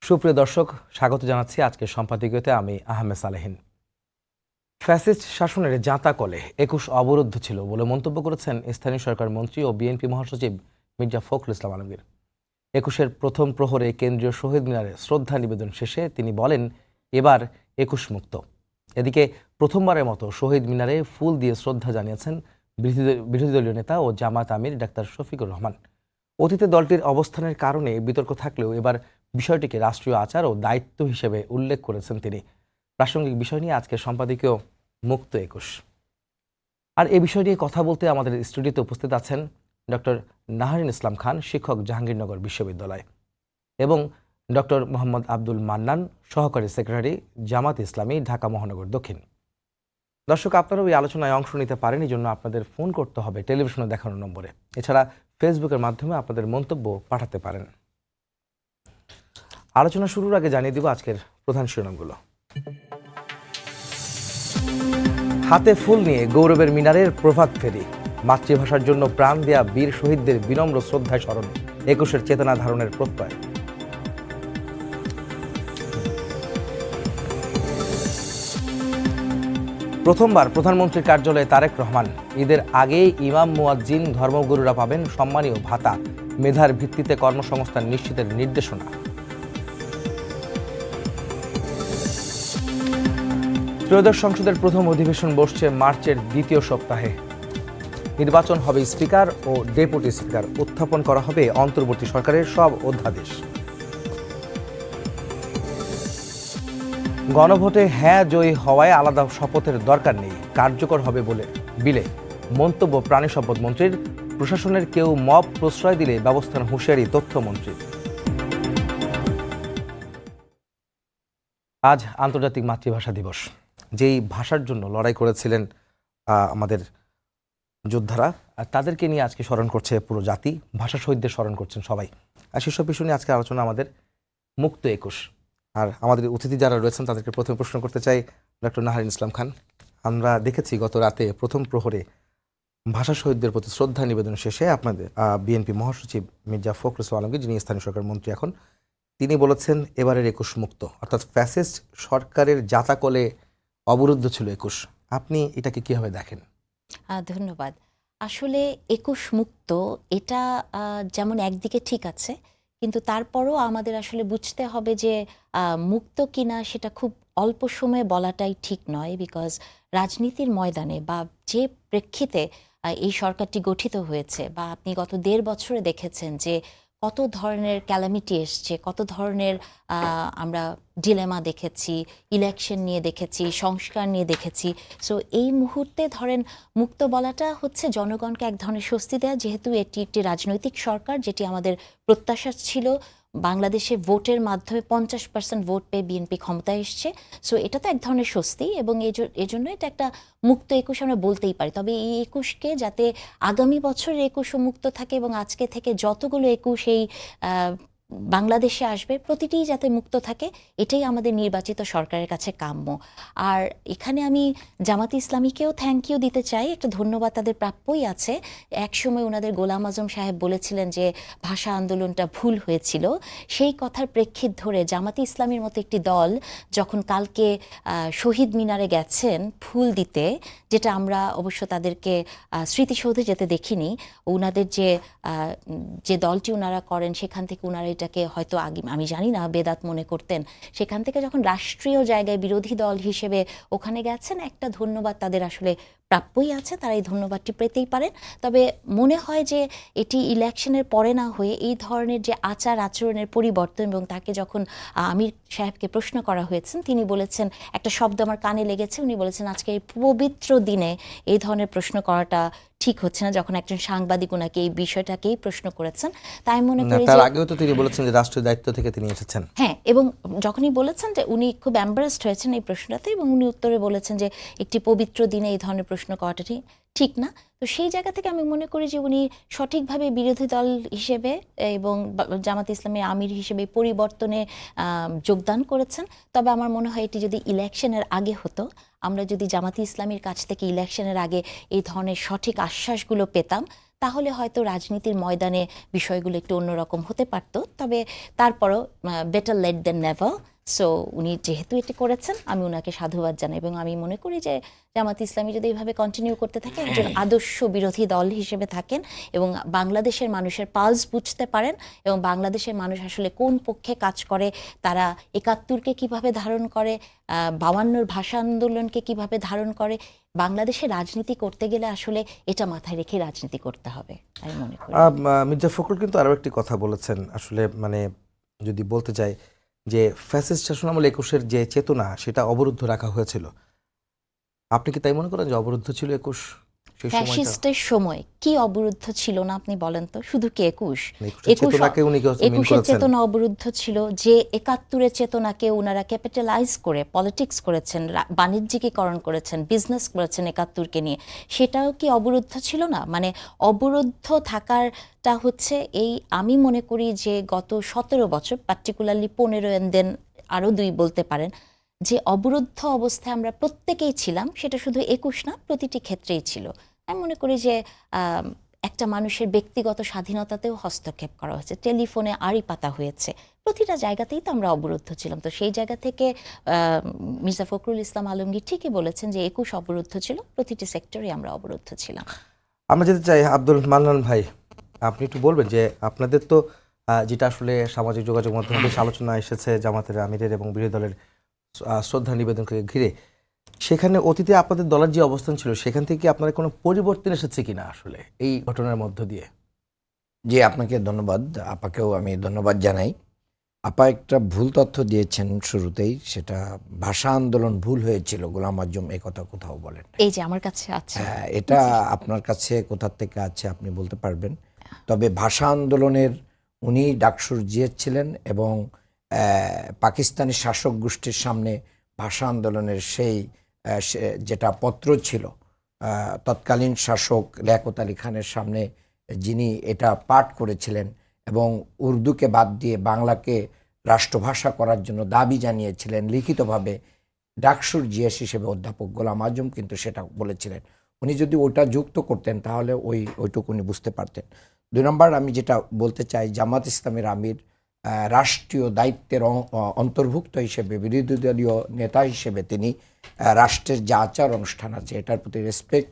সুপ্রিয় দর্শক, স্বাগত জানাচ্ছি আজকের সম্পাদকীয়তে। আমি আহমেদ সালেহীন। ফ্যাসিস্ট শাসনের জাঁতাকলে ২১ অবরুদ্ধ ছিল বলে মন্তব্য করেছেন স্থানীয় সরকার মন্ত্রী ও বিএনপি মহাসচিব মির্জা ফখরুল ইসলাম আলমগীর। ২১-এর প্রথম প্রহরে কেন্দ্রীয় শহীদ মিনারে শ্রদ্ধা নিবেদন শেষে তিনি বলেন, এবার ২১ মুক্ত। এদিকে প্রথমবারের মতো শহীদ মিনারে ফুল দিয়ে শ্রদ্ধা জানিয়েছেন বিরোধী দলীয় নেতা ও জামায়াত আমির ডাক্তার শফিকুর রহমান। অতীতে দলটির অবস্থানের কারণে বিতর্ক থাকলেও এবার বিষয়টিকে রাষ্ট্রীয় আচার ও দায়িত্ব হিসেবে উল্লেখ করেছেন তিনি। প্রাসঙ্গিক বিষয় নিয়ে আজকের সম্পাদকীয় মুক্ত ২১। আর এই বিষয় নিয়ে কথা বলতে আমাদের স্টুডিওতে উপস্থিত আছেন ডক্টর নাহারিন ইসলাম খান, শিক্ষক, জাহাঙ্গীরনগর বিশ্ববিদ্যালয়, এবং ডক্টর মোহাম্মদ আব্দুল মান্নান, সহকারী সেক্রেটারি, জামাত ইসলামী, ঢাকা মহানগর দক্ষিণ। দর্শক, আপনারাও এই আলোচনায় অংশ নিতে পারেন। এই জন্য আপনাদের ফোন করতে হবে টেলিভিশনে দেখানো নম্বরে। এছাড়া ফেসবুকের মাধ্যমে আপনাদের মন্তব্য পাঠাতে পারেন। আলোচনা শুরুর আগে জানিয়ে দিব আজকের প্রধান শিরোনামগুলো। হাতে ফুল নিয়ে গৌরবের মিনারের প্রভাত ফেরি। মাতৃভাষার জন্য প্রাণ দেয়া বীর শহীদদের বিনম্র শ্রদ্ধায় স্মরণ। ২১-এর চেতনা ধারণের প্রত্যয়। প্রথমবার প্রধানমন্ত্রীর কার্যালয়ে তারেক রহমান। ঈদের আগেই ইমাম মুয়াজ্জিন ধর্মগুরুরা পাবেন সম্মানীয় ভাতা। মেধার ভিত্তিতে কর্মসংস্থান নিশ্চিতের নির্দেশনা। ত্রয়োদশ সংসদের প্রথম অধিবেশন বসছে মার্চের দ্বিতীয় সপ্তাহে। নির্বাচন হবে স্পিকার ও ডেপুটি স্পিকার। উত্থাপন করা হবে অন্তর্বর্তী সরকারের সব অধ্যাদেশ। গণভোটে হ্যাঁ জয়ী হওয়ায় আলাদা শপথের দরকার নেই, কার্যকর হবে বলে বিলে মন্তব্য প্রাণী সম্পদ মন্ত্রীর। প্রশাসনের কেউ মব প্রশ্রয় দিলে ব্যবস্থার হুঁশিয়ারি তথ্যমন্ত্রী। আজ আন্তর্জাতিক মাতৃভাষা দিবস। যেই ভাষার জন্য লড়াই করেছিলেন আমাদের যোদ্ধারা, আর তাদেরকে নিয়ে আজকে স্মরণ করছে পুরো জাতি। ভাষা শহীদদের স্মরণ করছেন সবাই। আর সেসব বিষয় নিয়ে আজকে আলোচনা আমাদের মুক্ত ২১। আর আমাদের অতিথি যারা রয়েছেন তাদেরকে প্রথমে প্রশ্ন করতে চাই ডক্টর নাহারিন ইসলাম খান। আমরা দেখেছি গত রাতে প্রথম প্রহরে ভাষা শহীদদের প্রতি শ্রদ্ধা নিবেদন শেষে আপনাদের বিএনপি মহাসচিব মির্জা ফখরুল ইসলাম আলমগীর, যিনি স্থানীয় সরকার মন্ত্রী এখন, তিনি বলেছেন এবারের ২১ মুক্ত, অর্থাৎ ফ্যাসিস্ট সরকারের জাঁতাকলে অবরুদ্ধ ছিল ২১। আপনি এটাকে কিভাবে দেখেন? ধন্যবাদ। আসলে ২১ মুক্ত এটা যেমন একদিকে ঠিক আছে, কিন্তু তারপরও আমাদের আসলে বুঝতে হবে যে মুক্ত কিনা সেটা খুব অল্প সময়ে বলাটাই ঠিক নয়। বিকজ রাজনীতির ময়দানে বা যে প্রেক্ষিতে এই সরকারটি গঠিত হয়েছে, বা আপনি গত ১.৫ বছরে দেখেছেন যে কত ধরনের ক্যালামিটি এসছে, কত ধরনের আমরা ডিলেমা দেখেছি, ইলেকশন নিয়ে দেখেছি, সংস্কার নিয়ে দেখেছি। সো এই মুহূর্তে ধরেন মুক্ত বলাটা হচ্ছে জনগণকে এক ধরনের স্বস্তি দেয়া, যেহেতু এটি একটি রাজনৈতিক সরকার, যেটি আমাদের প্রত্যাশা ছিল। বাংলাদেশে ভোটের মাধ্যমে ৫০% ভোট পেয়ে বিএনপি ক্ষমতায় এসছে। সো এটা তো এক ধরনের স্বস্তি, এবং এজন্য এটা একটা মুক্ত ২১ আমরা বলতেই পারি। তবে এই ২১কে যাতে আগামী বছরের ২১ও মুক্ত থাকে, এবং আজকে থেকে যতগুলো ২১ এই বাংলাদেশে আসবে প্রতিটিই যাতে মুক্ত থাকে, এটাই আমাদের নির্বাচিত সরকারের কাছে কাম্য। আর এখানে আমি জামাতে ইসলামীকেও থ্যাংক ইউ দিতে চাই, একটা ধন্যবাদ তাদের প্রাপ্যই আছে। একসময় ওনাদের গোলাম আজম সাহেব বলেছিলেন যে ভাষা আন্দোলনটা ভুল হয়েছিল, সেই কথার প্রেক্ষিত ধরে জামাতে ইসলামীর মতো একটি দল যখন কালকে শহীদ মিনারে গেছেন ফুল দিতে, যেটা আমরা অবশ্য তাদেরকে স্মৃতিসৌধে যেতে দেখিনি, ওনাদের যে দলটি ওনারা করেন সেখান থেকে ওনারা এটাকে হয়তো আগে আমি জানি না বেদাত মনে করতেন, সেখান থেকে যখন রাষ্ট্রীয় জায়গায় বিরোধী দল হিসেবে ওখানে গেছেন, একটা ধন্যবাদ তাদের আসলে প্রাপ্যই আছে, তারা এই ধন্যবাদটি পেতেই পারেন। তবে মনে হয় যে এটি ইলেকশনের পরে না হয়ে এই ধরনের যে আচার আচরণের পরিবর্তন, এবং তাকে যখন আমির সাহেবকে প্রশ্ন করা হয়েছেন, তিনি বলেছেন, একটা শব্দ আমার কানে লেগেছে, উনি বলেছেন আজকে এই পবিত্র দিনে এই ধরনের প্রশ্ন করাটা ঠিক হচ্ছে না। যখন একজন সাংবাদিক ওনাকে এই বিষয়টাকেই প্রশ্ন করেছেন, তাই মনে করি তার আগেও তো তিনি বলেছেন যে রাষ্ট্রীয় দায়িত্ব থেকে তিনি এসেছেন। হ্যাঁ, এবং যখনই বলেছেন যে উনি খুব এম্বারেসড হয়েছেন এই প্রশ্নটাতে, এবং উনি উত্তরে বলেছেন যে একটি পবিত্র দিনে এই ধরনের প্রশ্ন প্রশ্ন করাটা ঠিক না। তো সেই জায়গা থেকে আমি মনে করি যে উনি সঠিকভাবে বিরোধী দল হিসেবে এবং জামাত ইসলামের আমির হিসেবে পরিবর্তনে যোগদান করেছেন। তবে আমার মনে হয় এটি যদি ইলেকশনের আগে হতো, আমরা যদি জামাতি ইসলামীর কাছ থেকে ইলেকশনের আগে এই ধরনের সঠিক আশ্বাসগুলো পেতাম, তাহলে হয়তো রাজনীতির ময়দানে বিষয়গুলো একটু অন্যরকম হতে পারত। তবে তারপরও বেটার লেট দেন নেভার। সো উনি যেহেতু এটি করেছেন, আমি ওনাকে সাধুবাদ জানাই এবং আমি মনে করি যে জামাত ইসলামী যদি এইভাবে কন্টিনিউ করতে থাকে, একজন আদর্শ বিরোধী দল হিসেবে থাকেন এবং বাংলাদেশের মানুষের পালস বুঝতে পারেন এবং বাংলাদেশের মানুষ আসলে কোন পক্ষে কাজ করে, তারা ৭১কে কিভাবে ধারণ করে, ৫২র ভাষা আন্দোলনকে কিভাবে ধারণ করে, বাংলাদেশে রাজনীতি করতে গেলে আসলে এটা মাথায় রেখে রাজনীতি করতে হবে আমি মনে করি। মির্জা ফখরুল কিন্তু আরও একটি কথা বলেছেন, আসলে মানে যদি বলতে চাই যে ফ্যাসিস্ট শাসনামল ২১-এর যে চেতনা সেটা অবরুদ্ধ রাখা হয়েছিল। আপনি কি তাই মনে করেন যে অবরুদ্ধ ছিল ২১ সেই সময়টা? ফ্যাসিস্টের সময় কি অবরুদ্ধ ছিল না আপনি বলেন তো? শুধু কি ২১? ২১-এর চেতনাকে উনি কি মিন ২১-এর করেছেন? চেতনা অবরুদ্ধ ছিল, যে ৭১-এর চেতনাকে ওনারা ক্যাপিটালাইজ করে পলিটিক্স করেছেন, বাণিজ্যিকীকরণ করেছেন, বিজনেস করেছেন ৭১কে নিয়ে, সেটাও কি অবরুদ্ধ ছিল না? মানে অবরুদ্ধ থাকারটা হচ্ছে এই, আমি মনে করি যে গত ১৭ বছর, পার্টিকুলারলি ১৫ এন্ড দেন আরও ২ বলতে পারেন, যে অবরুদ্ধ অবস্থায় আমরা প্রত্যেকেই ছিলাম, সেটা শুধু ২১ না, প্রতিটি ক্ষেত্রেই ছিল। আমি মনে করি যে একটা মানুষের ব্যক্তিগত স্বাধীনতাতেও হস্তক্ষেপ করা হয়েছে, টেলিফোনে আড়ি পাতা হয়েছে, প্রতিটা জায়গাতেই তো আমরা অবরুদ্ধ ছিলাম। তো সেই জায়গা থেকে মির্জা ফখরুল ইসলাম আলমগীর ঠিকই বলেছেন যে ২১ অবরুদ্ধ ছিল, প্রতিটি সেক্টরে আমরা অবরুদ্ধ ছিলাম। আমরা যেতে চাই আব্দুল মান্নান ভাই, আপনি একটু বলবেন যে আপনাদের তো যেটা আসলে সামাজিক যোগাযোগ মাধ্যমে বেশ আলোচনা এসেছে জামাতের আমিরের এবং বিরোধী দলের শ্রদ্ধা নিবেদনকে ঘিরে, সেখানে অতীতে আপনাদের দলের যে অবস্থান ছিল সেখান থেকে আপনার কোনো পরিবর্তন এসেছে কিনা আসলে এই ঘটনার মধ্য দিয়ে? জি, আপনাকে ধন্যবাদ। আপাকেও আমি ধন্যবাদ জানাই। আপা একটা ভুল তথ্য দিয়েছেন শুরুতেই, সেটা ভাষা আন্দোলন ভুল হয়েছিল, গোলাম আযম এ কথা কোথাও বলেন। এই যে আমার কাছে আছে। হ্যাঁ, এটা আপনার কাছে কোথা থেকে আছে আপনি বলতে পারবেন। তবে ভাষা আন্দোলনের উনি ডাকসুর জিএস ছিলেন এবং পাকিস্তানি শাসক গোষ্ঠীর সামনে ভাষা আন্দোলনের সেই যেটা পত্র ছিল, তৎকালীন শাসক লিয়াকত আলী খানের সামনে যিনি এটা পাঠ করেছিলেন এবং উর্দুকে বাদ দিয়ে বাংলাকে রাষ্ট্রভাষা করার জন্য দাবি জানিয়েছিলেন লিখিতভাবে, ডাকসুর জিএস হিসেবে অধ্যাপক গোলাম আযম কিন্তু সেটা বলেছিলেন। উনি যদি ওটা যুক্ত করতেন তাহলে ওইটুকু উনি বুঝতে পারতেন। ২ নম্বর আমি যেটা বলতে চাই, জামাত ইসলামের আমির রাষ্ট্রীয় দায়িত্বের অন্তর্ভুক্ত হিসেবে, বিরোধী দলীয় নেতা হিসেবে তিনি রাষ্ট্রের যে আচার অনুষ্ঠান আছে এটার প্রতি রেসপেক্ট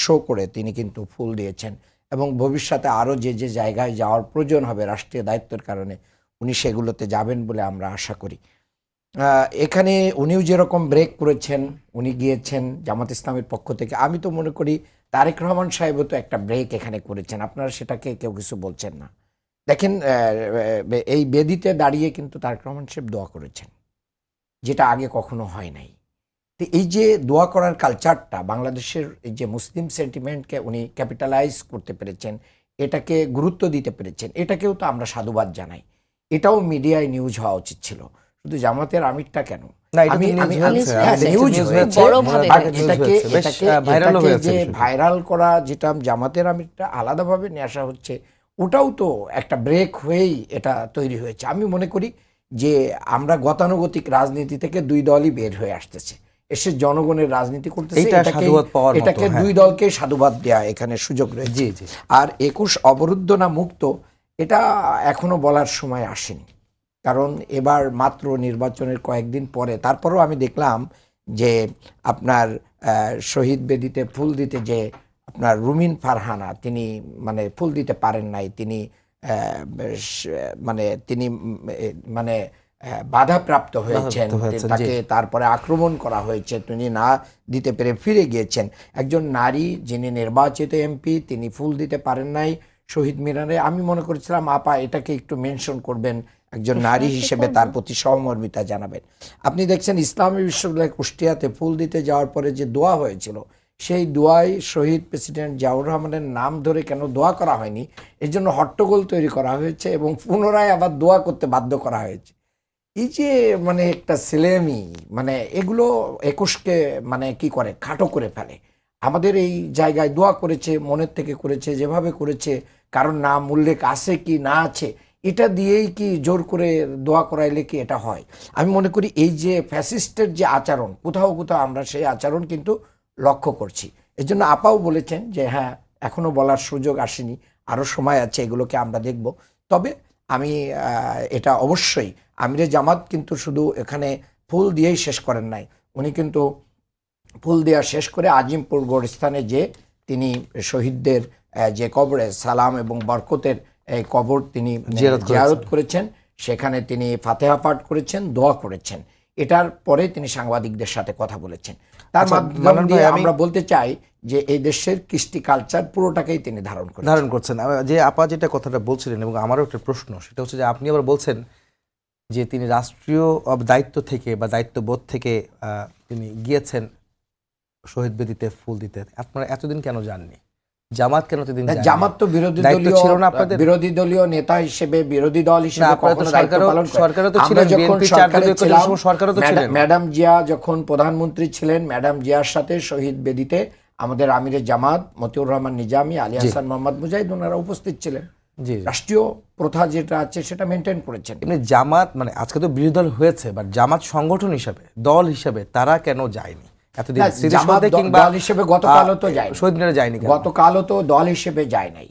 শো করে তিনি কিন্তু ফুল দিয়েছেন এবং ভবিষ্যতে আরও যে যে জায়গায় যাওয়ার প্রয়োজন হবে রাষ্ট্রীয় দায়িত্বের কারণে উনি সেগুলোতে যাবেন বলে আমরা আশা করি। এখানে উনিও যেরকম ব্রেক করেছেন, উনি গিয়েছেন জামাত ইসলামের পক্ষ থেকে, আমি তো মনে করি তারেক রহমান সাহেবও তো একটা ব্রেক এখানে করেছেন, আপনারা সেটাকে কেউ কিছু বলছেন না। দেখেন, এই বেদিতে দাঁড়িয়ে কিন্তু তারেক রহমান সাহেব দোয়া করেছেন, যেটা আগে কখনো হয় নাই। তো এই যে দোয়া করার কালচারটা, বাংলাদেশের এই যে মুসলিম সেন্টিমেন্টকে উনি ক্যাপিটালাইজ করতে পেরেছেন, এটাকে গুরুত্ব দিতে পেরেছেন, এটাকেও তো আমরা সাধুবাদ জানাই। এটাও মিডিয়ায় নিউজ হওয়া উচিত ছিল, শুধু জামাতের আমিরটা কেন। ভাইরাল করা যেটা জামাতের আমিরটা আলাদাভাবে নিয়ে আসা হচ্ছে, ওটাও তো একটা ব্রেক হয়েই এটা তৈরি হয়েছে। আমি মনে করি যে আমরা গতানুগতিক রাজনীতি থেকে ২ দলই বের হয়ে আসতেছে, এসে জনগণের রাজনীতি করতেছে, এটাকে ২ দলকে সাধুবাদ দেওয়া এখানে সুযোগ রয়েছে। আর ২১ অবরুদ্ধ না মুক্ত এটা এখনো বলার সময় আসেনি, কারণ এবার মাত্র নির্বাচনের কয়েকদিন পরে। তারপরেও আমি দেখলাম যে আপনার শহীদ বেদিতে ফুল দিতে যে আপনার রুমিন ফারহানা, তিনি মানে ফুল দিতে পারেন নাই, তিনি মানে বাধাপ্রাপ্ত হয়েছেন, তাকে তারপরে আক্রমণ করা হয়েছে, তিনি না দিতে পেরে ফিরে গিয়েছেন। একজন নারী যিনি নির্বাচিত এমপি, তিনি ফুল দিতে পারেন নাই শহীদ মিনারে। আমি মনে করেছিলাম আপা এটাকে একটু মেনশন করবেন, একজন নারী হিসেবে তার প্রতি সহমর্মিতা জানাবেন। আপনি দেখছেন ইসলামী বিশ্ববিদ্যালয় কুষ্টিয়াতে ফুল দিতে যাওয়ার পরে যে দোয়া হয়েছিল, সেই দোয়ায় শহীদ প্রেসিডেন্ট জিয়াউর রহমানের নাম ধরে কেন দোয়া করা হয়নি, এর জন্য হট্টগোল তৈরি করা হয়েছে এবং পুনরায় আবার দোয়া করতে বাধ্য করা হয়েছে। এই যে মানে একটা ছেলেমি, মানে এগুলো ২১কে মানে কি করে খাটো করে ফেলে। আমাদের এই জায়গায় দোয়া করেছে, মনের থেকে করেছে, যেভাবে করেছে, কারণ নাম উল্লেখ আছে কি না আছে এটা দিয়েই কি জোর করে দোয়া করাইলে কি এটা হয়? আমি মনে করি এই যে ফ্যাসিস্টের যে আচরণ, কোথাও কোথাও আমরা সেই আচরণ কিন্তু লক্ষ্য করছি। এর জন্য আপাও বলেছেন যে হ্যাঁ, এখনো বলার সুযোগ আসেনি, আরও সময় আছে, এগুলোকে আমরা দেখব। তবে আমি এটা অবশ্যই আমিরে জামাত কিন্তু শুধু এখানে ফুল দিয়েই শেষ করেন নাই, উনি কিন্তু ফুল দেওয়া শেষ করে আজিমপুর গোরস্থানে যে তিনি শহীদদের যে কবরে সালাম এবং বরকতের এই কবর তিনি জিয়ারত করেছেন, সেখানে তিনি ফাতেহা পাঠ করেছেন, দোয়া করেছেন। এটার পরে তিনি সাংবাদিকদের সাথে কথা বলেছেন। তার মাধ্যমে দিয়ে আমরা বলতে চাই যে এই দেশের কৃষ্টি কালচার পুরোটাকেই তিনি ধারণ করছেন। যে আপা যেটা কথাটা বলছিলেন, এবং আমারও একটা প্রশ্ন, সেটা হচ্ছে যে আপনি আবার বলছেন যে তিনি রাষ্ট্রীয় দায়িত্ব থেকে বা দায়িত্ববোধ থেকে তিনি গিয়েছেন শহীদ বেদিতে ফুল দিতে। আপনারা এতদিন কেন যাননি? জামাত কেন এতদিন যায়নি? জামাত তো বিরোধী দলীয় নেতা হিসেবে, বিরোধী দল হিসেবে কখনো দায়িত্ব পালন করে। সরকারও তো ছিলেন, বিএনপি সরকারও তো ছিলেন। ম্যাডাম জিয়া যখন প্রধানমন্ত্রী ছিলেন, ম্যাডাম জিয়ার সাথে শহীদ বেদিতে আমাদের আমিরে জামাত মতিউর রহমান নিজামী, আলী হাসান মোহাম্মদ মুজাহিদ ওনারা উপস্থিত ছিলেন। রাষ্ট্রীয় প্রথা যেটা আছে সেটা মেনটেন করেছেন। এমনি জামাত মানে আজকে তো বিরোধী দল হয়েছে, বাট জামাত সংগঠন হিসাবে, দল হিসাবে তারা কেন যায়নি এতদিন? দল হিসেবে গতকালও তো যায়নি, শহীদ মিনারে যায়নি, গতকালও তো দল হিসেবে যায় নাই।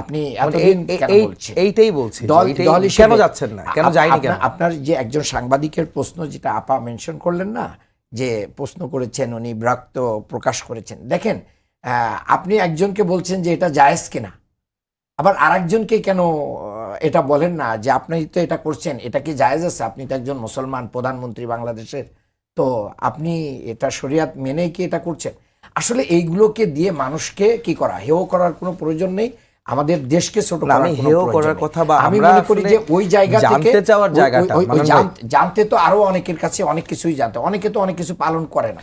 আপনি এতদিন কেন বলছেন? এইটাই বলছি, দল হিসেবে কেন যাচ্ছেন না, কেন যায়নি কেন? আপনার যে একজন সাংবাদিকের প্রশ্ন যেটা আপা মেনশন করলেন না, যে প্রশ্ন করেছেন, উনি বিরক্ত প্রকাশ করেছেন। দেখেন, আপনি একজনকে বলছেন যে এটা জায়েজ কিনা, আবার আরেকজনকে কেন এটা বলেন না যে আপনি তো এটা করছেন, এটা কি জায়েজ আছে? আপনি তো একজন মুসলমান প্রধানমন্ত্রী বাংলাদেশের, তো আপনি এটা শরিয়াত মেনেই কি এটা করছেন? আসলে এইগুলোকে দিয়ে মানুষকে কি করা, হেয় করার কোনো প্রয়োজন নেই, আমাদের দেশকে ছোট করার কথা, বা আমি মনে করি যে ওই জায়গা থেকে জানতে তো আরো অনেকের কাছে অনেক কিছুই জানতে, অনেকে তো অনেক কিছু পালন করে না।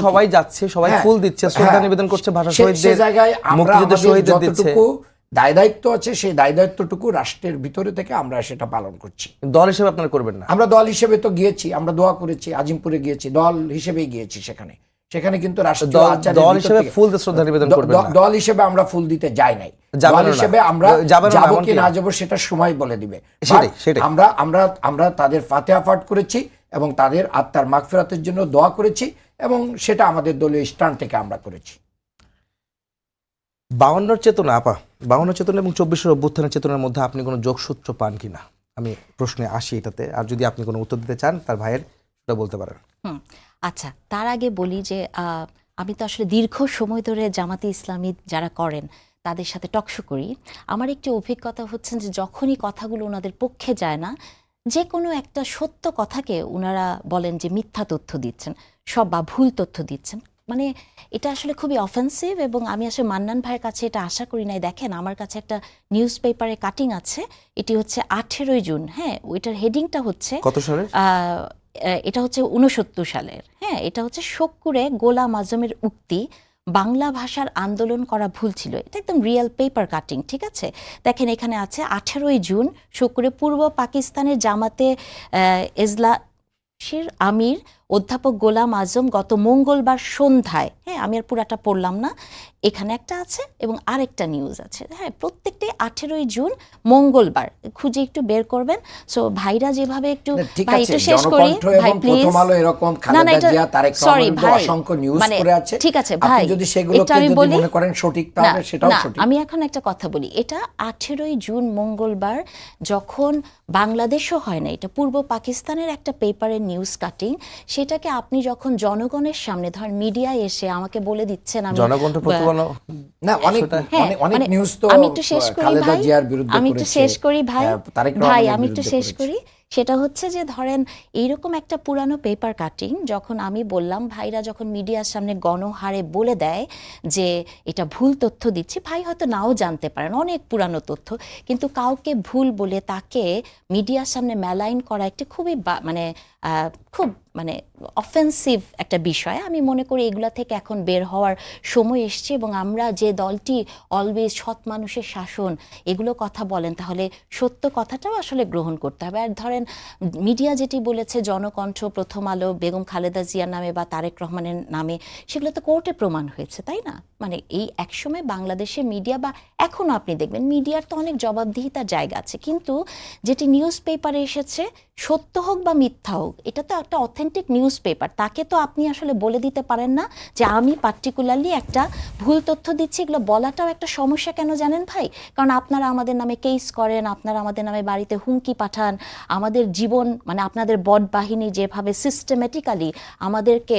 সবাই যাচ্ছে, সবাই ফুল দিচ্ছে, শ্রদ্ধা নিবেদন করছে, ভাষা শহীদদের, জায়গায় মুক্তিযুদ্ধের শহীদদের দিচ্ছে। দায় দায়িত্ব আছে, সেই দায় দায়িত্বটুকু রাষ্ট্রের ভিতরে থেকে আমরা সেটা পালন করছি। দল হিসেবে আপনারা করবেন না? আমরা দল হিসেবে তো গিয়েছি, আমরা দোয়া করেছি, আজিমপুরে গিয়েছি, দল হিসেবেই গিয়েছি। সেখানে কিন্তু দল হিসেবে ফুল দিয়ে শ্রদ্ধা নিবেদন করবেন না? দল হিসেবে আমরা ফুল দিতে যাই নাই। দল হিসেবে আমরা যাব কি না যাব সেটা সময় বলে দিবে। আমরা তাদের ফাতিহা পাঠ করেছি এবং তাদের আত্মার মাগফিরাতের জন্য দোয়া করেছি, এবং সেটা আমাদের দলীয় স্ট্যান্ড থেকে আমরা করেছি। 52 চেতনা আপা, 52 চেতনা এবং 24 অভ্যুত্থানের চেতনার মধ্যে আপনি কোনো যোগসূত্র পান কিনা? আমি প্রশ্নে আসি এটাতে, আর যদি আপনি কোনো উত্তর দিতে চান তার ভাইয়ের সেটা বলতে পারেন। আচ্ছা, তার আগে বলি যে আমি তো আসলে দীর্ঘ সময় ধরে জামাতে ইসলামী যারা করেন তাদের সাথে টকশো করি। আমার একটি অভিজ্ঞতা হচ্ছে যে যখনই কথাগুলো ওনাদের পক্ষে যায় না, যে কোনো একটা সত্য কথাকে ওনারা বলেন যে মিথ্যা তথ্য দিচ্ছেন, সব বা ভুল তথ্য দিচ্ছেন। মানে এটা আসলে খুবই অফেন্সিভ, এবং আমি আসলে মান্নান ভাইয়ের কাছে এটা আশা করি নাই। দেখেন, আমার কাছে একটা নিউজ পেপারে কাটিং আছে, এটি হচ্ছে 18 জুন। হ্যাঁ, ওইটার হেডিংটা হচ্ছে কত সালের? এটা হচ্ছে 69 সালের। হ্যাঁ, এটা হচ্ছে শোককুরে গোলাম আজমের উক্তি, বাংলা ভাষার আন্দোলন করা ভুল ছিল। এটা একদম রিয়েল পেপার কাটিং, ঠিক আছে? দেখেন, এখানে আছে 18 জুন শোককুরে পূর্ব পাকিস্তানের জামাতে এজলাসের আমির অধ্যাপক গোলাম আজম গত মঙ্গলবার সন্ধ্যায়, হ্যাঁ আমি আর পুরাটা পড়লাম না, এখানে একটা আছে এবং আরেকটা নিউজ আছে। হ্যাঁ, প্রত্যেকটাই 18 জুন মঙ্গলবার, খুঁজে একটু বের করবেন। সো ভাইরা যেভাবে একটু, ভাই একটু শেষ করি ভাই প্লিজ। না না, সরি ভাই, মানে ঠিক আছে ভাই, এটা আমি বলি, আমি এখন একটা কথা বলি। এটা 18 জুন মঙ্গলবার, যখন বাংলাদেশও হয় না, এটা পূর্ব পাকিস্তানের একটা পেপারের নিউজ কাটিং। সেটাকে আপনি যখন জনগণের সামনে, ধর মিডিয়ায় এসে আমাকে বলে দিচ্ছেন, আমি আমি একটু শেষ করি ভাই, আমি একটু শেষ করি ভাই, আমি একটু শেষ করি। সেটা হচ্ছে যে ধরেন এইরকম একটা পুরানো পেপার কাটিং, যখন আমি বললাম, ভাইরা যখন মিডিয়ার সামনে গণহারে বলে দেয় যে এটা ভুল তথ্য দিচ্ছি, ভাই হয়তো নাও জানতে পারেন অনেক পুরানো তথ্য, কিন্তু কাউকে ভুল বলে তাকে মিডিয়ার সামনে মেলাইন করা একটি খুবই মানে খুব মানে অফেন্সিভ একটা বিষয়। আমি মনে করি এগুলা থেকে এখন বের হওয়ার সময় এসছে, এবং আমরা যে দলটি অলওয়েজ সৎ মানুষের শাসন এগুলো কথা বলেন, তাহলে সত্য কথাটাও আসলে গ্রহণ করতে হবে। আর ধরেন মিডিয়া যেটি বলেছে, জনকণ্ঠ, প্রথম আলো, বেগম খালেদা জিয়ার নামে বা তারেক রহমানের নামে, সেগুলো তো কোর্টে প্রমাণ হয়েছে, তাই না? মানে এই একসময় বাংলাদেশের মিডিয়া, বা এখনও আপনি দেখবেন মিডিয়ার তো অনেক জবাবদিহিতার জায়গা আছে, কিন্তু যেটি নিউজ পেপারে এসেছে, সত্য হোক বা মিথ্যা হোক, এটা তো একটা অথেন্টিক নিউজ পেপার। তাকে তো আপনি আসলে বলে দিতে পারেন না যে আমি পার্টিকুলারলি একটা ভুল তথ্য দিচ্ছি। এগুলো বলাটাও একটা সমস্যা। কেন জানেন ভাই? কারণ আপনারা আমাদের নামে কেস করেন, আপনারা আমাদের নামে বাড়িতে হুমকি পাঠান, আমাদের জীবন, মানে আপনাদের বট বাহিনী যেভাবে সিস্টেমেটিক্যালি আমাদেরকে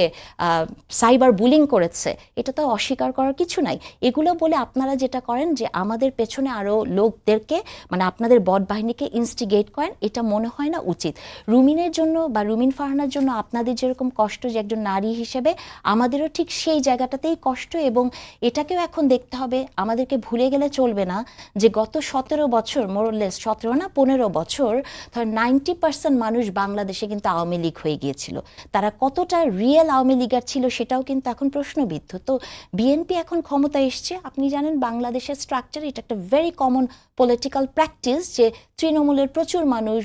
সাইবার বুলিং করেছে, এটা তো অস্বীকার করার কিছু নাই। এগুলো বলে আপনারা যেটা করেন যে আমাদের পেছনে আরও লোকদেরকে, মানে আপনাদের বট বাহিনীকে ইনস্টিগেট করেন, এটা মনে হয় না উচিত। রুমিনের জন্য বা রুমিন ফারহানার জন্য আপনাদের যেরকম কষ্ট, যে একজন নারী হিসেবে আমাদেরও ঠিক সেই জায়গাটাতেই কষ্ট, এবং এটাকেও এখন দেখতে হবে। আমাদেরকে ভুলে গেলে চলবে না যে গত 17 বছর, মোরলেস 17 না 15 বছর, ধর 90% মানুষ বাংলাদেশে কিন্তু আওয়ামী লীগ হয়ে গিয়েছিল। তারা কতটা রিয়েল আওয়ামী লীগার ছিল সেটাও কিন্তু এখন প্রশ্নবিদ্ধ। তো বিএনপি এখন ক্ষমতায় এসছে। আপনি জানেন বাংলাদেশের স্ট্রাকচার, এটা একটা ভেরি কমন পলিটিক্যাল প্র্যাকটিস যে তৃণমূলের প্রচুর মানুষ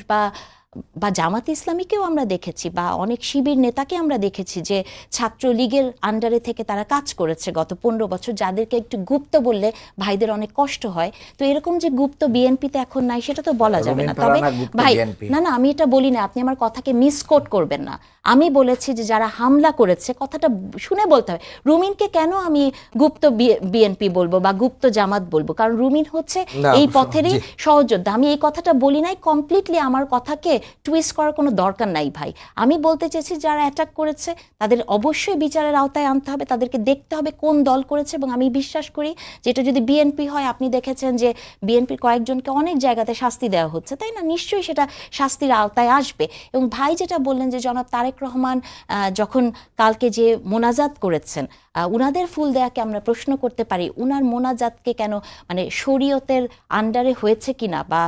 বা জামাত ইসলামীকেও আমরা দেখেছি, বা অনেক শিবির নেতাকে আমরা দেখেছি যে ছাত্রলীগের আন্ডারে থেকে তারা কাজ করেছে গত 15 বছর, যাদেরকে একটু গুপ্ত বললে ভাইদের অনেক কষ্ট হয়। তো এরকম যে গুপ্ত বিএনপিতে এখন নাই, সেটা তো বলা যাবে না। তবে ভাই, না না, আমি এটা বলি না, আপনি আমার কথাকে মিসকোট করবেন না। আমি বলেছি যে যারা হামলা করেছে, কথাটা শুনে বলতে হবে। রুমিনকে কেন আমি গুপ্ত বিএনপি বলবো বা গুপ্ত জামাত বলবো? কারণ রুমিন হচ্ছে এই পথেরই সহযোদ্ধা। আমি এই কথাটা বলি নাই। কমপ্লিটলি আমার কথাকে টুইস্ট করার কোনো দরকার নাই ভাই। আমি বলতে চেয়েছি যারা অ্যাটাক করেছে তাদের অবশ্যই বিচারের আওতায় আনতে হবে, তাদেরকে দেখতে হবে কোন দল করেছে। এবং আমি বিশ্বাস করি যে এটা যদি বিএনপি হয়, আপনি দেখেছেন যে বিএনপির কয়েকজনকে অনেক জায়গাতে শাস্তি দেওয়া হচ্ছে, তাই না? নিশ্চয়ই সেটা শাস্তির আওতায় আসবে। এবং ভাই যেটা বললেন যে জনাব তারেক রহমান যখন কালকে যে মোনাজাত করেছেন, উনাদের ফুল দেয়াকে আমরা প্রশ্ন করতে পারি, উনার মোনাজাতকে কেন, মানে শরীয়তের আন্ডারে হয়েছে কিনা বা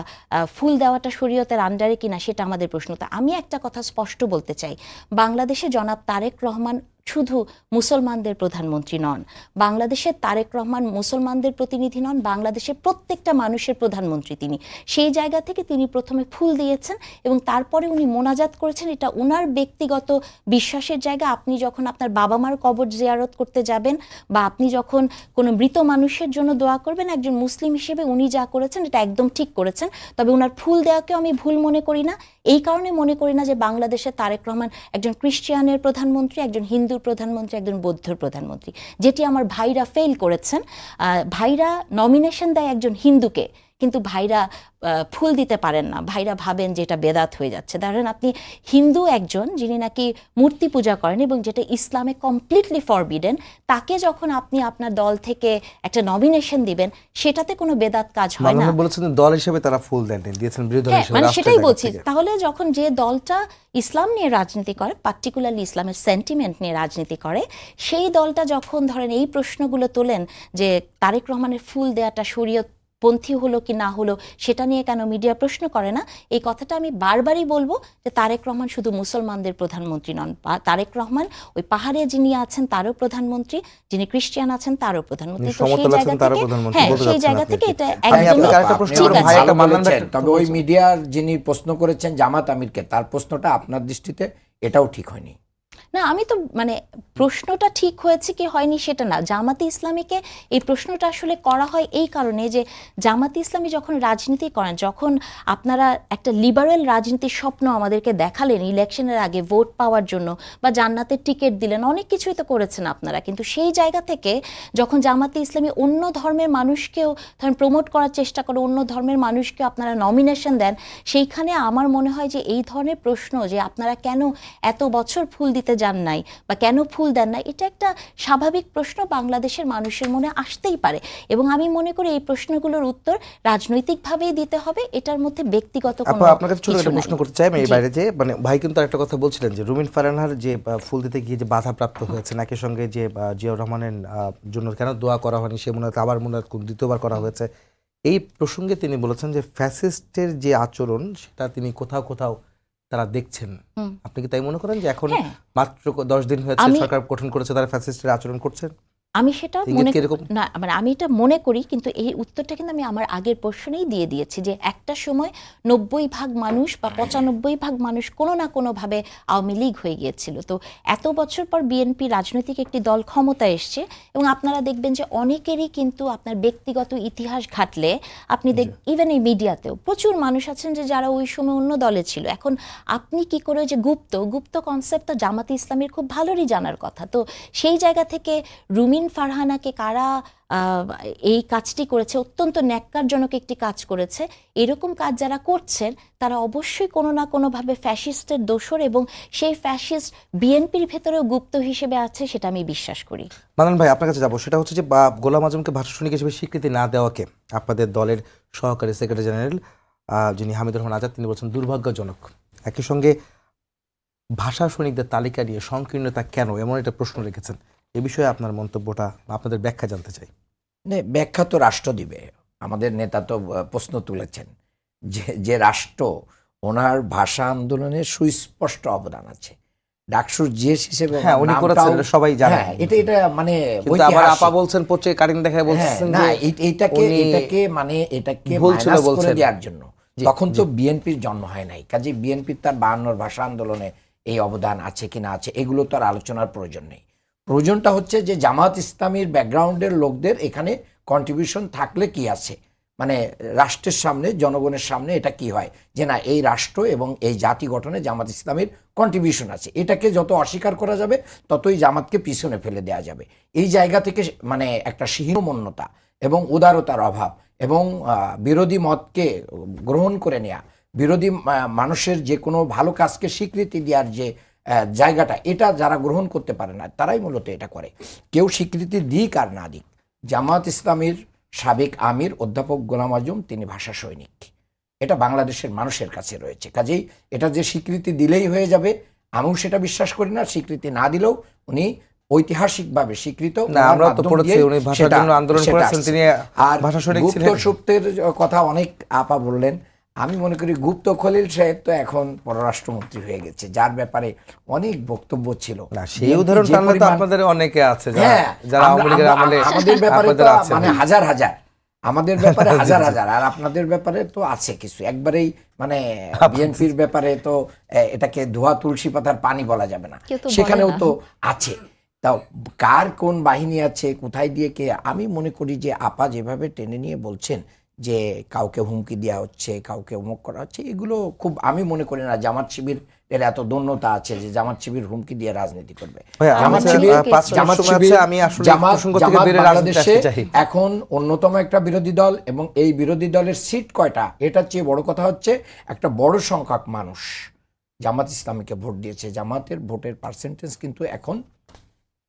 ফুল দেওয়াটা শরীয়তের আন্ডারে কিনা, সেটা আমাদের প্রশ্ন। তা আমি একটা কথা স্পষ্ট বলতে চাই, বাংলাদেশে জনাব তারেক রহমান শুধু মুসলমানদের প্রধানমন্ত্রী নন, বাংলাদেশের তারেক রহমান মুসলমানদের প্রতিনিধি নন, বাংলাদেশের প্রত্যেকটা মানুষের প্রধানমন্ত্রী তিনি। সেই জায়গা থেকে তিনি প্রথমে ফুল দিয়েছেন এবং তারপরে উনি মোনাজাত করেছেন। এটা উনার ব্যক্তিগত বিশ্বাসের জায়গা। আপনি যখন আপনার বাবা মার কবর জিয়ারত করতে যাবেন বা আপনি যখন কোনো মৃত মানুষের জন্য দোয়া করবেন, একজন মুসলিম হিসেবে উনি যা করেছেন এটা একদম ঠিক করেছেন। তবে উনার ফুল দেওয়াকেও আমি ভুল মনে করি না। এই কারণে মনে করি না যে বাংলাদেশে তারেক রহমান একজন খ্রিস্টানের প্রধানমন্ত্রী, একজন হিন্দুর প্রধানমন্ত্রী, একজন বৌদ্ধর প্রধানমন্ত্রী, যেটি আমার ভাইরা ফেল করেছেন। ভাইরা নমিনেশন দেয় একজন হিন্দুকে, কিন্তু ভাইরা ফুল দিতে পারেন না। ভাইরা ভাবেন যে এটা বেদাত হয়ে যাচ্ছে। ধরেন আপনি হিন্দু একজন যিনি নাকি মূর্তি পূজা করেন এবং যেটা ইসলামে কমপ্লিটলি ফরবিডেন, তাকে যখন আপনি আপনার দল থেকে একটা নমিনেশন দিবেন, সেটাতে কোনো বেদাত কাজ হয় না। বলেছেন দল হিসেবে তারা ফুল দেননি, দিয়েছেন বিরোধী দল হিসেবে। মানে সেটাই বলছি। তাহলে যখন যে দলটা ইসলাম নিয়ে রাজনীতি করে, পার্টিকুলারলি ইসলামের সেন্টিমেন্ট নিয়ে রাজনীতি করে, সেই দলটা যখন ধরেন এই প্রশ্নগুলো তোলেন যে তারেক রহমানের ফুল দেওয়াটা শরীয়ত পন্থী হলো কি না হলো, সেটা নিয়ে কেন মিডিয়া প্রশ্ন করে না, এই কথাটা আমি বারবারই বলবো যে তারেক রহমান শুধু মুসলমানদের প্রধানমন্ত্রী নন। তারেক রহমান ওই পাহাড়ে যিনি আছেন তারও প্রধানমন্ত্রী, যিনি খ্রিস্টান আছেন তারও প্রধানমন্ত্রী। তো সেই জায়গা থেকে, হ্যাঁ, সেই জায়গা থেকে এটা একদমই ঠিক আছে। তবে ওই মিডিয়ার যিনি প্রশ্ন করেছেন জামাত আমিরকে, তার প্রশ্নটা আপনার দৃষ্টিতে এটাও ঠিক হয়নি। না, আমি তো মানে প্রশ্নটা ঠিক হয়েছে কি হয়নি সেটা না, জামাতে ইসলামীকে এই প্রশ্নটা আসলে করা হয় এই কারণে যে জামাতে ইসলামী যখন রাজনীতি করেন, যখন আপনারা একটা লিবারেল রাজনীতির স্বপ্ন আমাদেরকে দেখালেন ইলেকশনের আগে ভোট পাওয়ার জন্য, বা জান্নাতের টিকিট দিলেন, অনেক কিছুই তো করেছেন আপনারা, কিন্তু সেই জায়গা থেকে যখন জামাতে ইসলামী অন্য ধর্মের মানুষকেও ধরেন প্রমোট করার চেষ্টা করে, অন্য ধর্মের মানুষকে আপনারা নমিনেশন দেন, সেইখানে আমার মনে হয় যে এই ধরনের প্রশ্ন যে আপনারা কেন এত বছর ফুল দিতে যান নাই বা কেন ফুল দেন না, এটা একটা স্বাভাবিক প্রশ্ন বাংলাদেশের মানুষের মনে আসতেই পারে। এবং আমি মনে করি এই প্রশ্নগুলোর উত্তর রাজনৈতিকভাবেই দিতে হবে, এটার মধ্যে ব্যক্তিগত কোনো আপনাকে ছোট একটা প্রশ্ন করতে চাই আমি এই বাইরে, যে মানে ভাই কিন্তু একটা কথা বলছিলেন যে রুমিন ফারহানার যে ফুল দিতে গিয়ে যে বাধাপ্রাপ্ত হয়েছে, একই সঙ্গে যে জিয়াউর রহমানের জন্য কেন দোয়া করা হয়নি, সে মনে হয় আবার মনে হয় দ্বিতীয়বার করা হয়েছে। এই প্রসঙ্গে তিনি বলেছেন যে ফ্যাসিস্টের যে আচরণ সেটা তিনি কোথাও কোথাও তারা দেখছেন। হুম। আপনি কি তাই মনে করেন যে এখন হ্যাঁ। মাত্র 10 দিন হয়েছে আমি- সরকার গঠন করেছে, তারা ফ্যাসিস্টের আচরণ করছেন? আমি সেটা ইঙ্গিত মনে কি এরকম? না, মানে আমি এটা মনে করি, কিন্তু এই উত্তরটা কিন্তু আমি আমার আগের প্রশ্নেই দিয়ে দিয়েছি যে একটা সময় 90% মানুষ বা 95% মানুষ কোনো না কোনোভাবে আওয়ামী লীগ হয়ে গিয়েছিল। তো এত বছর পর বিএনপি রাজনৈতিক একটি দল ক্ষমতা এসছে, এবং আপনারা দেখবেন যে অনেকেরই কিন্তু আপনার ব্যক্তিগত ইতিহাস ঘাটলে আপনি ইভেন এই মিডিয়াতেও প্রচুর মানুষ আছেন যে যারা ওই সময় অন্য দলে ছিল। এখন আপনি কি করে যে গুপ্ত কনসেপ্ট তো জামাতে ইসলামীর খুব ভালোরই জানার কথা। তো সেই জায়গা থেকে রুমিন ফারহানাকে কারা এই কাজটি করেছে, অত্যন্ত ন্যাক্কারজনক একটি কাজ করেছে। এরকম কাজ যারা করছেন তারা অবশ্যই কোনো না কোনোভাবে ফ্যাসিস্টের দোসর, এবং সেই ফ্যাসিস্ট বিএনপির ভেতরেও গুপ্ত হিসেবে আছে, সেটা আমি বিশ্বাস করি। মানান ভাই, আপনার কাছে যাবো, সেটা হচ্ছে যে গোলাম আজমকে ভাষা সৈনিক হিসেবে স্বীকৃতি না দেওয়াকে আপনাদের দলের সহকারী সেক্রেটারি জেনারেল যিনি হামিদুর রহমান আজাদ, তিনি বলছেন দুর্ভাগ্যজনক। একই সঙ্গে ভাষা সৈনিকদের তালিকা নিয়ে সংকীর্ণতা কেন, এমন একটা প্রশ্ন রেখেছেন। এ বিষয়ে আপনার মন্তব্যটা, আপনাদের ব্যাখ্যা জানতে চাই। ব্যাখ্যা তো রাষ্ট্র দিবে। আমাদের নেতা তো প্রশ্ন তুলেছেন যে রাষ্ট্র, ওনার ভাষা আন্দোলনে সুস্পষ্ট অবদান আছে। ডাকসুর জিএস হিসেবে হ্যাঁ, উনি করেছেন, এটা সবাই জানে। হ্যাঁ, এটা মানে কিন্তু আবার আপা বলছেন পত্রিকায় কাটিং দেখায় বলছেন না, যে এটাকে ভুল ছিল মাইনাস করে বলছেন। দেওয়ার জন্য। তখন তো বিএনপির জন্ম হয় নাই, কাজে বিএনপির তার 52 ভাষা আন্দোলনে এই অবদান আছে কি না আছে এগুলো তো আর আলোচনার প্রয়োজন নেই। প্রয়োজনটা হচ্ছে যে জামাত ইসলামীর ব্যাকগ্রাউন্ডের লোকদের এখানে কন্ট্রিবিউশন থাকলে কি আছে, মানে রাষ্ট্রের সামনে, জনগণের সামনে এটা কি হয় যে না, এই রাষ্ট্র এবং এই জাতি গঠনে জামাত ইসলামীর কন্ট্রিবিউশন আছে। এটাকে যত অস্বীকার করা যাবে ততই জামাতকে পিছনে ফেলে দেওয়া যাবে। এই জায়গা থেকে মানে একটা সিহীনমন্যতা এবং উদারতার অভাব এবং বিরোধী মতকে গ্রহণ করে নেওয়া, বিরোধী মানুষের যে কোনো ভালো কাজকে স্বীকৃতি দেওয়ার যে জায়গাটা, এটা যারা গ্রহণ করতে পারে না তারাই মূলত এটা করে। কেউ স্বীকৃতি দিক আর না দিক, জামাত ইসলামীর সাবেক আমির অধ্যাপক গোলাম আজম তিনি ভাষা সৈনিক, এটা বাংলাদেশের মানুষের কাছে রয়েছে। কাজেই এটা যে স্বীকৃতি দিলেই হয়ে যাবে, আমিও সেটা বিশ্বাস করি না। স্বীকৃতি না দিলেও উনি ঐতিহাসিকভাবে স্বীকৃত। না, আমরা তো পড়েছি উনি ভাষার জন্য আন্দোলন করেছেন, তিনি ভাষা সৈনিক ছিলেন। গুপ্ত সুপ্তের কথা অনেক আপা বললেন। আমি মনে করি গুপ্ত খলিল সাহেব তো এখন পররাষ্ট্রমন্ত্রী হয়ে গেছে, যার ব্যাপারে অনেক বক্তব্য ছিল। না, সেই উদাহরণ টানলে তো আপনাদের অনেকে আছে যারা আওয়ামী লীগের আমলে, আমাদের ব্যাপারে তো মানে হাজার হাজার, আমাদের ব্যাপারে হাজার হাজার, আর আপনাদের ব্যাপারে তো আছে কিছু একবারেই, মানে বিএনপির ব্যাপারে তো এটাকে ধোয়া তুলসী পাতার পানি বলা যাবে না, সেখানেও তো আছে। তাও কার কোন বাহিনী আছে, কোথায় দিয়ে কে, আমি মনে করি যে আপা যেভাবে টেনে নিয়ে বলছেন যে কাউকে হুমকি দেওয়া হচ্ছে, কাউকে অমুক করা হচ্ছে, এগুলো খুব, আমি মনে করি না জামাত শিবির এর এত দন্যতা আছে যে জামাত শিবির হুমকি দিয়ে রাজনীতি করবে। বাংলাদেশে এখন অন্যতম একটা বিরোধী দল, এবং এই বিরোধী দলের সিট কয়টা এটার চেয়ে বড় কথা হচ্ছে একটা বড় সংখ্যক মানুষ জামাত ইসলামীকে ভোট দিয়েছে। জামাতের ভোটের পার্সেন্টেজ কিন্তু এখন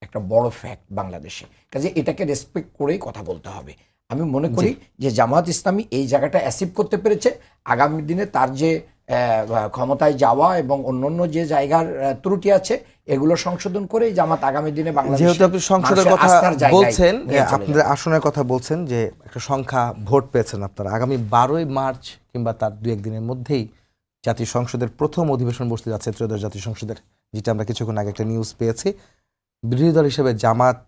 একটা বড় ফ্যাক্ট বাংলাদেশে, কাজে এটাকে রেসপেক্ট করেই কথা বলতে হবে। আমি মনে করি যে জামাত ইসলামী এই জায়গাটা অ্যাচিভ করতে পেরেছে। আগামী দিনে তার যে ক্ষমতায় যাওয়া এবং অন্যান্য যে জায়গার ত্রুটি আছে এগুলো সংশোধন করে জামাত আগামী দিনে বাংলাদেশে, যেহেতু আপনি সংসদের কথা বলছেন, আপনাদের আসনের কথা বলছেন, যে একটা সংখ্যা ভোট পেয়েছেন আপনারা, আগামী 12ই মার্চ কিংবা তার 2-1 দিনের মধ্যেই জাতীয় সংসদের প্রথম অধিবেশন বসতে যাচ্ছে, ত্রয়োদশ জাতীয় সংসদের, যেটা আমরা কিছুক্ষণ আগে একটা নিউজ পেয়েছি। বিরোধী দল হিসেবে জামাত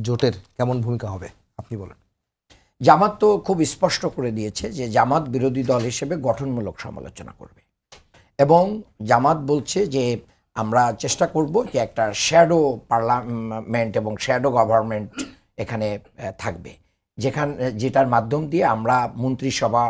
জোটের কেমন ভূমিকা হবে আপনি বলেন? জামাত তো খুব স্পষ্ট করে দিয়েছে যে জামাত বিরোধী দল হিসেবে গঠনমূলক সমালোচনা করবে, এবং জামাত বলছে যে আমরা চেষ্টা করব যে একটা শ্যাডো পার্লামেন্ট এবং শ্যাডো গভর্নমেন্ট এখানে থাকবে, যেটার মাধ্যম দিয়ে আমরা মন্ত্রিসভা,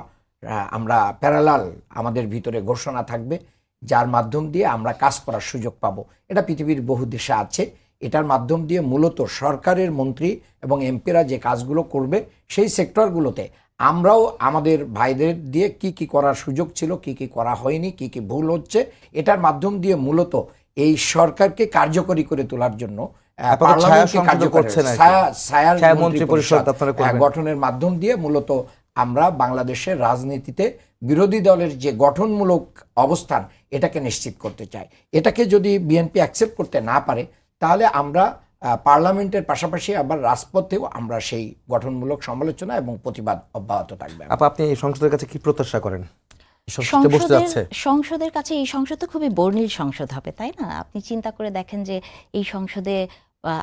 আমরা প্যারালাল আমাদের ভিতরে ঘোষণা থাকবে, যার মাধ্যম দিয়ে আমরা কাজ করার সুযোগ পাবো। এটা পৃথিবীর বহু দেশে আছে। এটার মাধ্যম দিয়ে মূলত সরকারের মন্ত্রী এবং এমপিরা যে কাজগুলো করবে সেই সেক্টরগুলোতে আমরাও আমাদের ভাইদের দিয়ে কি কি করার সুযোগ ছিল, কি কি করা হয়নি, কি কি ভুল হচ্ছে, এটার মাধ্যম দিয়ে মূলত এই সরকারকে কার্যকরী করে তোলার জন্য গঠনের মাধ্যম দিয়ে মূলত আমরা বাংলাদেশের রাজনীতিতে বিরোধী দলের যে গঠনমূলক অবস্থান এটাকে নিশ্চিত করতে চাই। এটাকে যদি বিএনপি অ্যাকসেপ্ট করতে না পারে তাহলে আমরা পার্লামেন্টের পাশাপাশি আবার রাজপথেও আমরা সেই গঠনমূলক সমালোচনা এবং প্রতিবাদ অব্যাহত থাকবে। আপনি এই সংসদের কাছে কি প্রত্যাশা করেন? সংসদে বসতে যাচ্ছে। সংসদের কাছে এই সংসদ তো খুবই বর্ণিল সংসদ হবে, তাই না? আপনি চিন্তা করে দেখেন যে এই সংসদে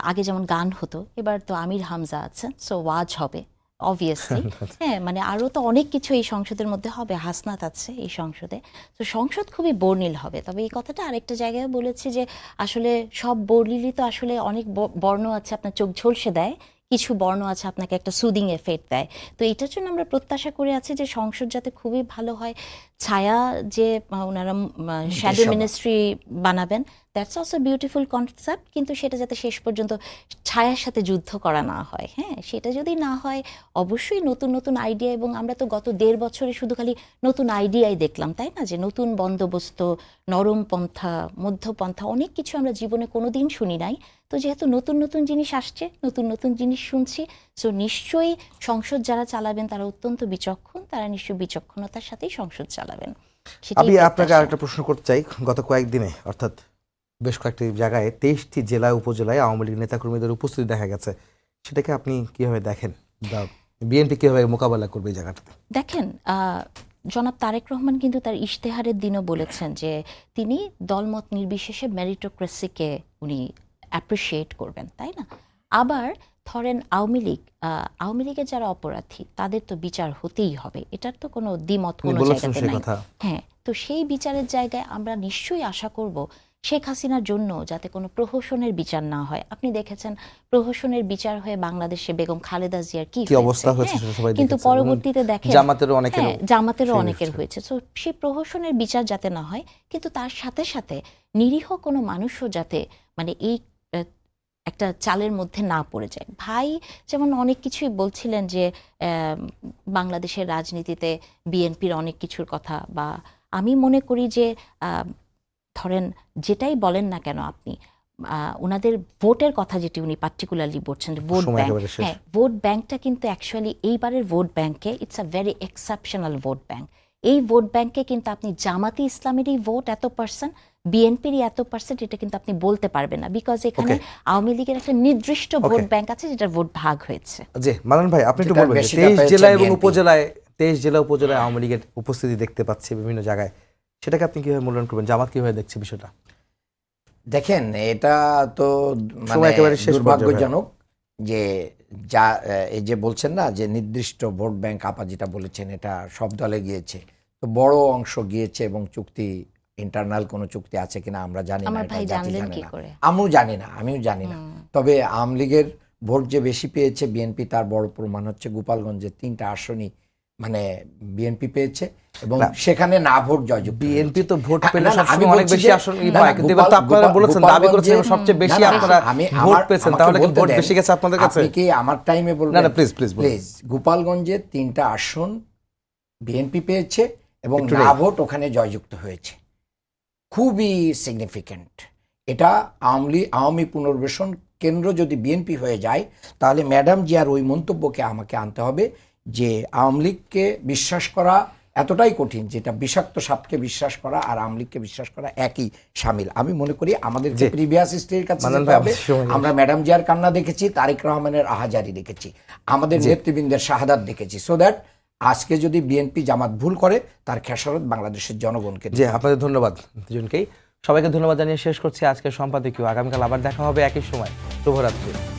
আগে যেমন গান হতো, এবার তো আমির হামজা আছেন, সো ওয়াজ হবে অবভিয়াসলি। হ্যাঁ, মানে আরো তো অনেক কিছু এই সংসদের মধ্যে হবে, হাসনাত আছে এই সংসদে, তো সংসদ খুবই বর্ণিল হবে। তবে এই কথাটা আরেকটা জায়গায় বলেছি যে আসলে সব বর্ণিলই তো আসলে অনেক বর্ণ আছে আপনার চোখ ঝলসে দেয়, কিছু বর্ণ আছে আপনাকে একটা সুদিং এফেক্ট দেয়। তো এটার জন্য আমরা প্রত্যাশা করে আছি যে সংসদ যাতে খুবই ভালো হয়। ছায়া যে ওনারা শ্যাডো মিনিস্ট্রি বানাবেন, দ্যাটস অলসো বিউটিফুল কনসেপ্ট, কিন্তু সেটা যাতে শেষ পর্যন্ত ছায়ার সাথে যুদ্ধ করা না হয়। হ্যাঁ, সেটা যদি না হয় অবশ্যই নতুন নতুন আইডিয়া, এবং আমরা তো গত 1.5 বছরে শুধু খালি নতুন আইডিয়াই দেখলাম, তাই না? যে নতুন বন্দোবস্ত, নরম পন্থা, মধ্যপন্থা, অনেক কিছু আমরা জীবনে কোনোদিন শুনি নাই। তো যেহেতু নতুন নতুন জিনিস আসছে, নতুন নতুন জিনিস শুনছি, সো নিশ্চয়ই সংসদ যারা চালাবেন তারা অত্যন্ত বিচক্ষণ, তারা নিশ্চয়ই বিচক্ষণতার সাথেই সংসদ চালাবেন। আমি আপনাকে আরেকটা প্রশ্ন করতে চাই। গত কয়েকদিনে অর্থাৎ বেশ কয়েকটি জায়গায় 23টি জেলায় উপজেলায় আওয়ামী লীগ নেতাকর্মীদের উপস্থিতি দেখা গেছে, সেটাকে আপনি কিভাবে দেখেন? বিএনপি কিভাবে মোকাবেলা করবে এই জায়গাটাতে? দেখেন, জনাব তারেক রহমান কিন্তু তার ইশতেহারের দিনও বলেছেন যে তিনি দলমত নির্বিশেষে মেরিটোক্রেসিকে উনি অ্যাপ্রিসিয়েট করবেন, তাই না? আবার ধরেন আওয়ামী লীগের যারা অপরাধী তাদের তো বিচার হতেই হবে, এটার তো কোনো দ্বিমত কোনো জায়গাতে নাই। হ্যাঁ, তো সেই বিচারের জায়গায় আমরা নিশ্চয়ই আশা করব শেখ হাসিনার জন্য যাতে কোনো প্রহসনের বিচার না হয়। আপনি দেখেছেন প্রহসনের বিচার হয়ে বাংলাদেশে বেগম খালেদা জিয়ার কি অবস্থা হয়েছে সেটা সবাই দেখেছে, কিন্তু পরবর্তীতে দেখেন জামাতেরও অনেকের হয়েছে। তো সেই প্রহসনের বিচার যাতে না হয়, কিন্তু তার সাথে সাথে নিরীহ কোনো মানুষও যাতে মানে এই একটা চালের মধ্যে না পড়ে যায়। ভাই যেমন অনেক কিছুই বলছিলেন যে বাংলাদেশের রাজনীতিতে বিএনপির অনেক কিছুর কথা, বা আমি মনে করি যে ধরেন যেটাই বলেন না কেন আপনি, ওনাদের ভোটের কথা যেটি উনি পার্টিকুলারলি বলছেন, ভোট ব্যাংক, হ্যাঁ, ভোট ব্যাংকটা কিন্তু অ্যাকচুয়ালি এইবারের ভোট ব্যাংকে it's a very exceptional vote bank. এই ভোট ব্যাংকে কিন্তু আপনি জামাতি ইসলামেরই ভোট এত পার্সেন্ট, বিএনপির এত পার্সেন্ট, এটা কিন্তু আপনি বলতে পারবেন না, বিকজ এখানে আওয়ামী লীগের একটা নির্দিষ্ট ভোট ব্যাংক আছে যেটার ভোট ভাগ হয়েছে। জি মানান ভাই, আপনি একটু বলবেন 23 জেলা এবং উপজেলায় 23 জেলা উপজেলায় আওয়ামী লীগের উপস্থিতি দেখতে পাচ্ছি বিভিন্ন জায়গায়, সেটাকে আপনি কিভাবে মূল্যায়ন করবেন? জামাত কিভাবে দেখছে বিষয়টা? দেখেন, এটা তো মানে দুর্ভাগ্যজনক যে যা এই যে বলছেন না যে নির্দিষ্ট ভোট ব্যাংক, আপা যেটা বলেছেন এটা সব দলে গিয়েছে, তো বড় অংশ গিয়েছে, এবং চুক্তি ইন্টারনাল কোনো চুক্তি আছে কিনা আমরা জানি না, আমিও জানি না। তবে আওয়ামী লীগের ভোট যে বেশি পেয়েছে বিএনপি, তার বড় প্রমাণ হচ্ছে গোপালগঞ্জের 3টা আসনই মানে বিএনপি পেয়েছে, এবং সেখানে না ভোট জয়যুক্ত। বিএনপি তো ভোট পেলে সবসময় অনেক বেশি আসন পায়, কিন্তু এবার তো আপনারা বলেছেন, দাবি করেছেন সবচেয়ে বেশি আপনারা ভোট পেয়েছেন, তাহলে কি ভোট বেশি গেছে আপনাদের কাছে? আপনি কি আমার টাইমে বলবেন? না প্লিজ গোপালগঞ্জের 3টা আসন বিএনপি পেয়েছে এবং না ভোট ওখানে জয়যুক্ত হয়েছে, খুবই সিগনিফিক্যান্ট। এটা আওয়ামী পুনর্বাসন কেন্দ্র যদি বিএনপি হয়ে যায়, তাহলে ম্যাডাম জিয়ার ওই মন্তব্যকে আমাকে আনতে হবে যে আওয়ামী লীগকে বিশ্বাস করা এতটাই কঠিন, যেটা বিষাক্ত সাপকে বিশ্বাস করা আর আওয়ামী লীগকে বিশ্বাস করা একই শামিল। আমি মনে করি আমাদের যে প্রিভিয়াস হিস্ট্রির কাছে আমরা ম্যাডাম জিয়ার কান্না দেখেছি, তারেক রহমানের আহাজারি দেখেছি, আমাদের নেতৃবৃন্দের শাহাদাত দেখেছি, সো দ্যাট আজকে যদি বিএনপি জামাত ভুল করে তার খেসারত বাংলাদেশের জনগণকে। জি, আপনাদের ধন্যবাদ দুজনকেই। সবাইকে ধন্যবাদ জানিয়ে শেষ করছি আজকের সম্পাদকীয়। আগামীকাল আবার দেখা হবে একই সময়। শুভরাত্রি।